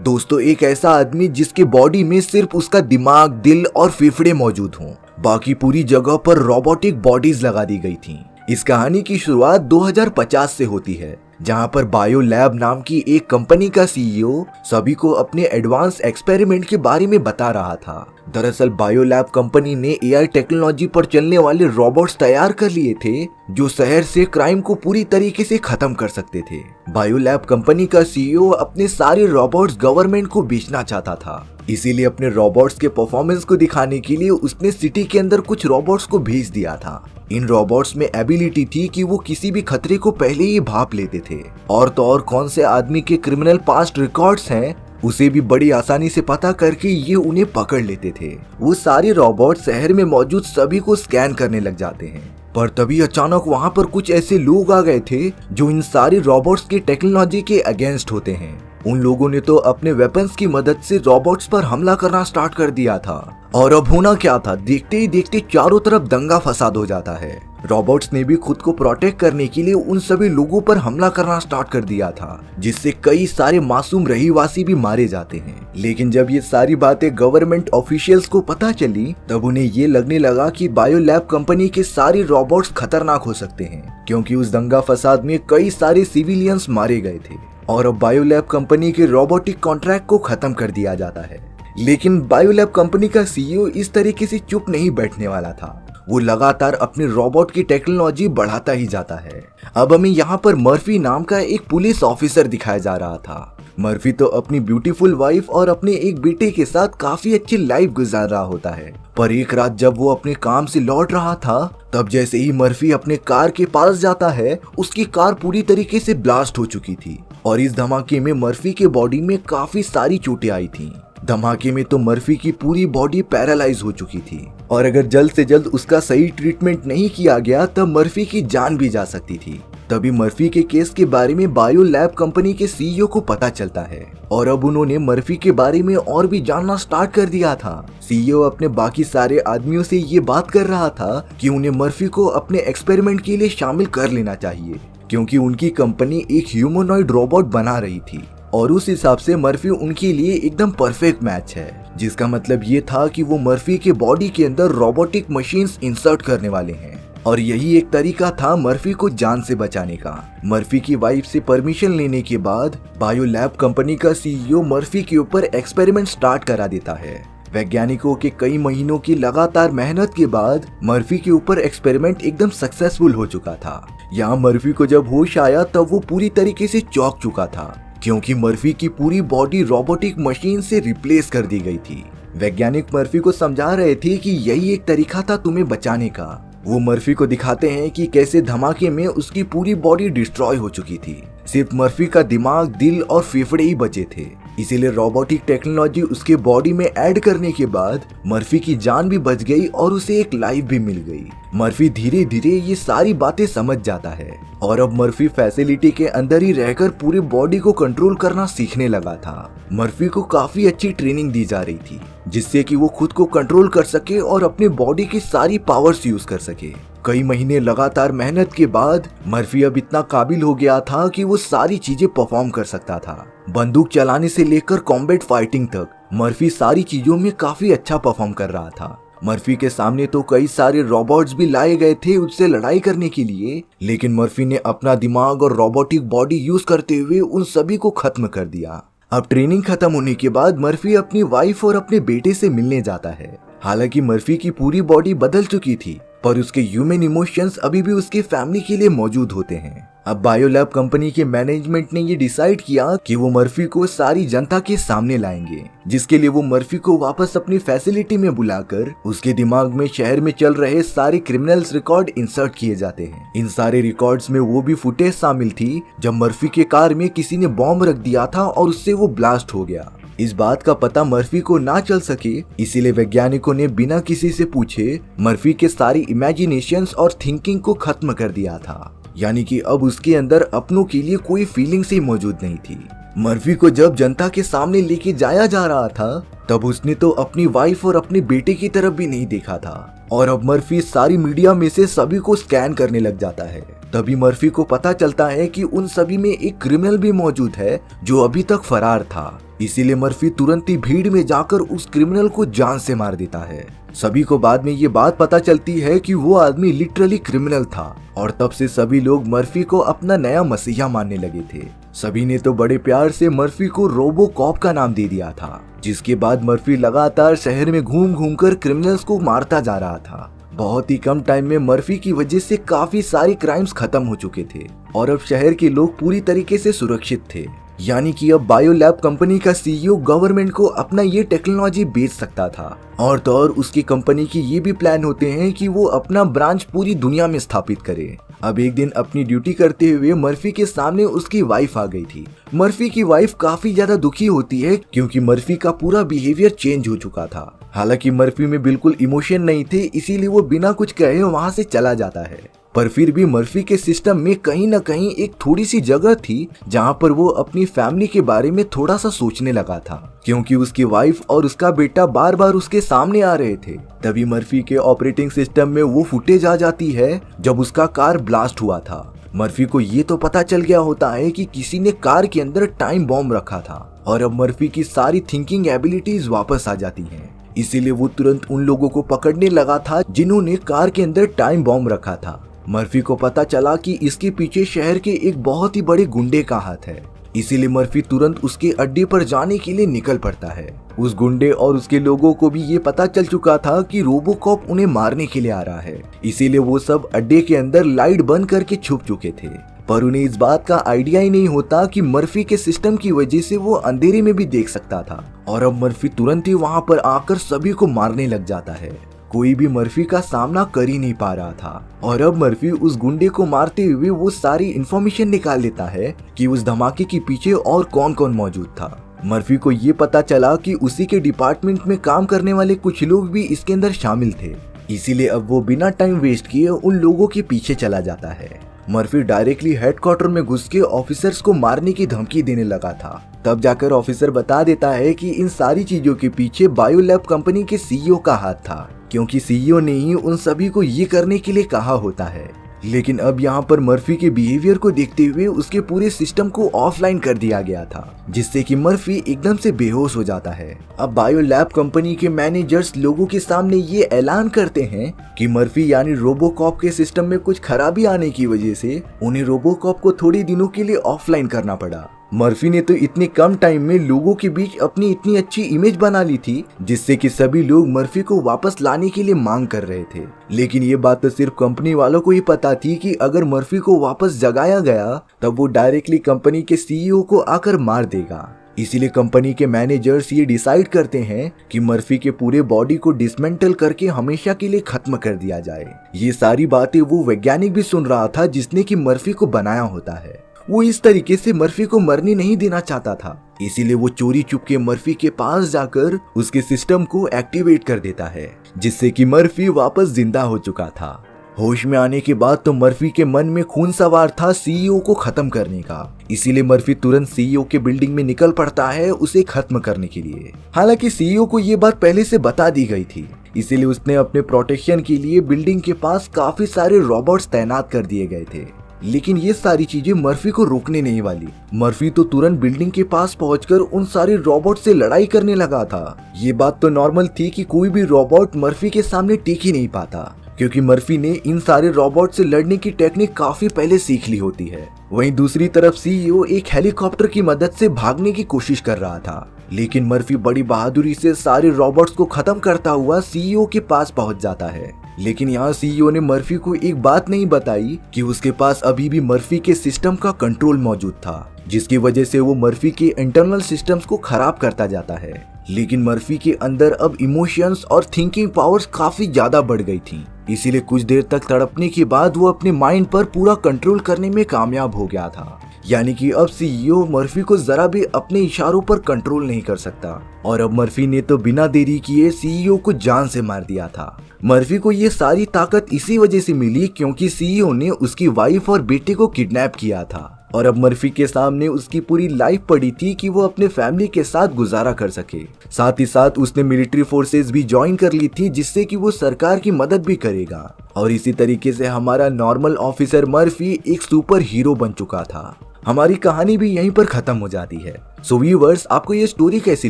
दोस्तों, एक ऐसा आदमी जिसके बॉडी में सिर्फ उसका दिमाग, दिल और फेफड़े मौजूद हों, बाकी पूरी जगह पर रोबोटिक बॉडीज लगा दी गई थी। इस कहानी की शुरुआत 2050 से होती है, जहां पर बायो लैब नाम की एक कंपनी का सीईओ सभी को अपने एडवांस एक्सपेरिमेंट के बारे में बता रहा था। दरअसल बायो लैब कंपनी ने एआई टेक्नोलॉजी पर चलने वाले रोबोट्स तैयार कर लिए थे जो शहर से क्राइम को पूरी तरीके से खत्म कर सकते थे। बायो लैब कंपनी का सीईओ अपने सारे रोबोट्स गवर्नमेंट को बेचना चाहता था, इसीलिए अपने रोबोट्स के परफॉर्मेंस को दिखाने के लिए उसने सिटी के अंदर कुछ रोबोट्स को भेज दिया था। इन रोबोट्स में एबिलिटी थी कि वो किसी भी खतरे को पहले ही भाप लेते थे, और तो और कौन से आदमी के क्रिमिनल पास्ट रिकॉर्ड्स हैं उसे भी बड़ी आसानी से पता करके ये उन्हें पकड़ लेते थे। वो सारे रोबोट शहर में मौजूद सभी को स्कैन करने लग जाते हैं, पर तभी अचानक वहाँ पर कुछ ऐसे लोग आ गए थे जो इन सारे रोबोट्स की टेक्नोलॉजी के अगेंस्ट होते हैं। उन लोगों ने तो अपने वेपन्स की मदद से रोबोट्स पर हमला करना स्टार्ट कर दिया था, और अब होना क्या था, देखते ही देखते चारों तरफ दंगा फसाद हो जाता है। रोबोट्स ने भी खुद को प्रोटेक्ट करने के लिए उन सभी लोगों पर हमला करना स्टार्ट कर दिया था, जिससे कई सारे मासूम रहीवासी भी मारे जाते हैं। लेकिन जब ये सारी बातें गवर्नमेंट ऑफिशियल्स को पता चली, तब उन्हें ये लगने लगा कि बायो लैब कंपनी के सारे रोबोट्स खतरनाक हो सकते हैं, क्योंकि उस दंगा फसाद में कई सारे सिविलियंस मारे गए थे, और अब बायो लैब कंपनी के रोबोटिक कॉन्ट्रैक्ट को खत्म कर दिया जाता है। लेकिन बायो लैब कंपनी का सीईओ इस तरीके से चुप नहीं बैठने वाला था। वो लगातार अपने रोबोट की टेक्नोलॉजी बढ़ाता ही जाता है। अब हमें यहाँ पर मर्फी नाम का एक पुलिस ऑफिसर दिखाया जा रहा था। मर्फी तो अपनी ब्यूटीफुल वाइफ और अपने एक बेटे के साथ काफी अच्छी लाइफ गुजार रहा होता है, पर एक रात जब वो अपने काम से लौट रहा था, तब जैसे ही मर्फी अपने कार के पास जाता है, उसकी कार पूरी तरीके से ब्लास्ट हो चुकी थी, और इस धमाके में मर्फी के बॉडी में काफी सारी चोटें आई थी। धमाके में तो मर्फी की पूरी बॉडी पैरालाइज हो चुकी थी, और अगर जल्द से जल्द उसका सही ट्रीटमेंट नहीं किया गया तब मर्फी की जान भी जा सकती थी। तभी मर्फी के केस के बारे में बायो लैब कंपनी के सीईओ को पता चलता है, और अब उन्होंने मर्फी के बारे में और भी जानना स्टार्ट कर दिया था। सीईओ अपने बाकी सारे आदमियों से ये बात कर रहा था कि उन्हें मर्फी को अपने एक्सपेरिमेंट के लिए शामिल कर लेना चाहिए, क्योंकि उनकी कंपनी एक ह्यूमनॉइड रोबोट बना रही थी, और उस हिसाब से मर्फी उनके लिए एकदम परफेक्ट मैच है। जिसका मतलब ये था कि वो मर्फी के बॉडी के अंदर रोबोटिक मशीन्स इंसर्ट करने वाले हैं, और यही एक तरीका था मर्फी को जान से बचाने का। मर्फी की वाइफ से परमिशन लेने के बाद बायो लैब कंपनी का सीईओ मर्फी के ऊपर एक्सपेरिमेंट स्टार्ट करा देता है। वैज्ञानिकों के कई महीनों की लगातार मेहनत के बाद मर्फी के ऊपर एक्सपेरिमेंट एकदम सक्सेसफुल हो चुका था। यहाँ मर्फी को जब होश आया तब वो पूरी तरीके से चौंक चुका था, क्योंकि मर्फी की पूरी बॉडी रोबोटिक मशीन से रिप्लेस कर दी गई थी। वैज्ञानिक मर्फी को समझा रहे थे कि यही एक तरीका था तुम्हें बचाने का। वो मर्फी को दिखाते हैं कि कैसे धमाके में उसकी पूरी बॉडी डिस्ट्रॉय हो चुकी थी, सिर्फ मर्फी का दिमाग, दिल और फेफड़े ही बचे थे। इसीलिए रोबोटिक टेक्नोलॉजी उसके बॉडी में ऐड करने के बाद मर्फी की जान भी बच गई और उसे एक लाइफ भी मिल गई। मर्फी धीरे धीरे ये सारी बातें समझ जाता है, और अब मर्फी फैसिलिटी के अंदर ही रहकर पूरी बॉडी को कंट्रोल करना सीखने लगा था। मर्फी को काफी अच्छी ट्रेनिंग दी जा रही थी, जिससे कि वो खुद को कंट्रोल कर सके और अपनी बॉडी की सारी पावर्स यूज कर सके। कई महीने लगातार मेहनत के बाद मर्फी अब इतना काबिल हो गया था कि वो सारी चीजें परफॉर्म कर सकता था। बंदूक चलाने से लेकर कॉम्बैट फाइटिंग तक मर्फी सारी चीजों में काफी अच्छा परफॉर्म कर रहा था। मर्फी के सामने तो कई सारे रोबोट्स भी लाए गए थे उससे लड़ाई करने के लिए, लेकिन मर्फी ने अपना दिमाग और रोबोटिक बॉडी यूज करते हुए उन सभी को खत्म कर दिया। अब ट्रेनिंग खत्म होने के बाद मर्फी अपनी वाइफ और अपने बेटे से मिलने जाता है। हालांकि मर्फी की पूरी बॉडी बदल चुकी थी, पर उसके ह्यूमन इमोशंस अभी भी उसके फैमिली के लिए मौजूद होते हैं। अब बायो लैब कंपनी के मैनेजमेंट ने ये डिसाइड किया कि वो मर्फी को सारी जनता के सामने लाएंगे, जिसके लिए वो मर्फी को वापस अपनी फैसिलिटी में बुलाकर उसके दिमाग में शहर में चल रहे सारे क्रिमिनल्स रिकॉर्ड इंसर्ट किए जाते हैं। इन सारे रिकॉर्ड्स में वो भी फुटेज शामिल थी जब मर्फी के कार में किसी ने बॉम्ब रख दिया था और उससे वो ब्लास्ट हो गया। इस बात का पता मर्फी को ना चल सके, इसीलिए वैज्ञानिकों ने बिना किसी से पूछे मर्फी के सारी इमेजिनेशंस और थिंकिंग को खत्म कर दिया था। यानी कि अब उसके अंदर अपनों के लिए कोई फीलिंग्स ही मौजूद नहीं थी। मर्फी को जब जनता के सामने लेके जाया जा रहा था, तब उसने तो अपनी वाइफ और अपने बेटे की तरफ भी नहीं देखा था, और अब मर्फी सारी मीडिया में से सभी को स्कैन करने लग जाता है। तभी मर्फी को पता चलता है कि उन सभी में एक क्रिमिनल भी मौजूद है जो अभी तक फरार था। इसीलिए मर्फी तुरंत ही भीड़ में जाकर उस क्रिमिनल को जान से मार देता है। सभी को बाद में ये बात पता चलती है कि वो आदमी लिटरली क्रिमिनल था और तब से सभी लोग मर्फी को अपना नया मसीहा मानने लगे थे। सभी ने तो बड़े प्यार से मर्फी को रोबो कॉप का नाम दे दिया था, जिसके बाद मर्फी लगातार शहर में घूम घूम कर क्रिमिनल्स को मारता जा रहा था। बहुत ही कम टाइम में मर्फी की वजह से काफी सारी क्राइम्स खत्म हो चुके थे और अब शहर के लोग पूरी तरीके से सुरक्षित थे। यानी कि अब बायोलैब कंपनी का सीईओ गवर्नमेंट को अपना ये टेक्नोलॉजी बेच सकता था। और तो और उसकी कंपनी की ये भी प्लान होते हैं कि वो अपना ब्रांच पूरी दुनिया में स्थापित करे। अब एक दिन अपनी ड्यूटी करते हुए मर्फी के सामने उसकी वाइफ आ गई थी। मर्फी की वाइफ काफी ज्यादा दुखी होती है क्योंकि मर्फी का पूरा बिहेवियर चेंज हो चुका था। हालांकि मर्फी में बिल्कुल इमोशन नहीं थे, इसीलिए वो बिना कुछ कहे वहां से चला जाता है। पर फिर भी मर्फी के सिस्टम में कहीं न कहीं एक थोड़ी सी जगह थी जहां पर वो अपनी फैमिली के बारे में थोड़ा सा सोचने लगा था, क्योंकि उसकी वाइफ और उसका बेटा बार बार उसके सामने आ रहे थे। तभी मर्फी के ऑपरेटिंग सिस्टम में वो फुटेज आ जाती है जब उसका कार ब्लास्ट हुआ था। मर्फी को ये तो पता चल गया होता है कि किसी ने कार के अंदर टाइम बॉम्ब रखा था और अब मर्फी की सारी थिंकिंग एबिलिटीज वापस आ जाती हैं। इसीलिए वो तुरंत उन लोगों को पकड़ने लगा था जिन्होंने कार के अंदर टाइम बॉम्ब रखा था। मर्फी को पता चला कि इसके पीछे शहर के एक बहुत ही बड़े गुंडे का हाथ है, इसीलिए मर्फी तुरंत उसके अड्डे पर जाने के लिए निकल पड़ता है। उस गुंडे और उसके लोगों को भी ये पता चल चुका था कि रोबोकॉप उन्हें मारने के लिए आ रहा है, इसीलिए वो सब अड्डे के अंदर लाइट बंद करके छुप चुके थे। पर उन्हें इस बात का आइडिया ही नहीं होता कि मर्फी के सिस्टम की वजह से वो अंधेरे में भी देख सकता था और अब मर्फी तुरंत ही वहां पर आकर सभी को मारने लग जाता है। कोई भी मर्फी का सामना कर ही नहीं पा रहा था और अब मर्फी उस गुंडे को मारते हुए वो सारी इंफॉर्मेशन निकाल लेता है कि उस धमाके के पीछे और कौन कौन मौजूद था। मर्फी को ये पता चला कि उसी के डिपार्टमेंट में काम करने वाले कुछ लोग भी इसके अंदर शामिल थे, इसीलिए अब वो बिना टाइम वेस्ट किए उन लोगों के पीछे चला जाता है। मर्फी डायरेक्टली हेडक्वार्टर में घुस के ऑफिसर्स को मारने की धमकी देने लगा था। तब जाकर ऑफिसर बता देता है कि इन सारी चीजों के पीछे बायोलैब कंपनी के सीईओ का हाथ था, क्योंकि सीईओ ने ही उन सभी को ये करने के लिए कहा होता है। लेकिन अब यहाँ पर मर्फी के बिहेवियर को देखते हुए उसके पूरे सिस्टम को ऑफलाइन कर दिया गया था, जिससे कि मर्फी एकदम से बेहोश हो जाता है। अब बायोलैब कंपनी के मैनेजर्स लोगों के सामने ये ऐलान करते हैं कि मर्फी यानी रोबोकॉप के सिस्टम में कुछ खराबी आने की वजह से उन्हें रोबोकॉप को थोड़े दिनों के लिए ऑफलाइन करना पड़ा। मर्फी ने तो इतने कम टाइम में लोगों के बीच अपनी इतनी अच्छी इमेज बना ली थी, जिससे कि सभी लोग मर्फी को वापस लाने के लिए मांग कर रहे थे। लेकिन ये बात तो सिर्फ कंपनी वालों को ही पता थी कि अगर मर्फी को वापस जगाया गया तब वो डायरेक्टली कंपनी के सीईओ को आकर मार देगा। इसीलिए कंपनी के मैनेजर्स ये डिसाइड करते हैं कि मर्फी के पूरे बॉडी को डिसमेंटल करके हमेशा के लिए खत्म कर दिया जाए। ये सारी बातें वो वैज्ञानिक भी सुन रहा था जिसने कि मर्फी को बनाया होता है। वो इस तरीके से मर्फी को मरने नहीं देना चाहता था, इसीलिए वो चोरी चुपके मर्फी के पास जाकर उसके सिस्टम को एक्टिवेट कर देता है, जिससे कि मर्फी वापस जिंदा हो चुका था। होश में आने के बाद तो मर्फी के मन में खून सवार था सीईओ को खत्म करने का, इसीलिए मर्फी तुरंत सीईओ के बिल्डिंग में निकल पड़ता है उसे खत्म करने के लिए। हालांकि सीईओ को ये बात पहले से बता दी गई थी, इसीलिए उसने अपने प्रोटेक्शन के लिए बिल्डिंग के पास काफी सारे रोबोट्स तैनात कर दिए गए थे। लेकिन ये सारी चीजें मर्फी को रोकने नहीं वाली। मर्फी तो तुरंत बिल्डिंग के पास पहुंचकर उन सारे रोबोट से लड़ाई करने लगा था। ये बात तो नॉर्मल थी कि कोई भी रोबोट मर्फी के सामने टिक ही नहीं पाता, क्योंकि मर्फी ने इन सारे रोबोट से लड़ने की टेक्निक काफी पहले सीख ली होती है। वहीं दूसरी तरफ सीईओ एक हेलीकॉप्टर की मदद से भागने की कोशिश कर रहा था, लेकिन मर्फी बड़ी बहादुरी से सारे रोबोट्स को खत्म करता हुआ सीईओ के पास पहुंच जाता है। लेकिन यहाँ सीईओ ने मर्फी को एक बात नहीं बताई कि उसके पास अभी भी मर्फी के सिस्टम का कंट्रोल मौजूद था, जिसकी वजह से वो मर्फी के इंटरनल सिस्टम्स को खराब करता जाता है। लेकिन मर्फी के अंदर अब इमोशंस और थिंकिंग पावर्स काफी ज्यादा बढ़ गई थी, इसीलिए कुछ देर तक तड़पने के बाद वो अपने माइंड पर पूरा कंट्रोल करने में कामयाब हो गया था। यानी कि अब सीईओ मर्फी को जरा भी अपने इशारों पर कंट्रोल नहीं कर सकता, और अब मर्फी ने तो बिना देरी किए सीईओ को जान से मार दिया था। मर्फी को ये सारी ताकत इसी वजह से मिली क्योंकि सीईओ ने उसकी वाइफ और बेटे को किडनैप किया था और अब मर्फी के सामने उसकी पूरी लाइफ पड़ी थी कि वो अपने फैमिली के साथ गुजारा कर सके। साथ ही साथ उसने मिलिट्री फोर्सेस भी ज्वाइन कर ली थी, जिससे कि वो सरकार की मदद भी करेगा। और इसी तरीके से हमारा नॉर्मल ऑफिसर मर्फी एक सुपर हीरो बन चुका था। हमारी कहानी भी यहीं पर खत्म हो जाती है। सो व्यूअर्स, आपको ये स्टोरी कैसी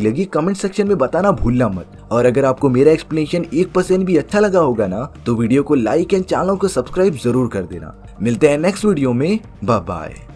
लगी कमेंट सेक्शन में बताना भूलना मत। और अगर आपको मेरा एक्सप्लेनेशन 1% भी अच्छा लगा होगा ना, तो वीडियो को लाइक एंड चैनल को सब्सक्राइब जरूर कर देना। मिलते हैं नेक्स्ट वीडियो में, बाय बाय।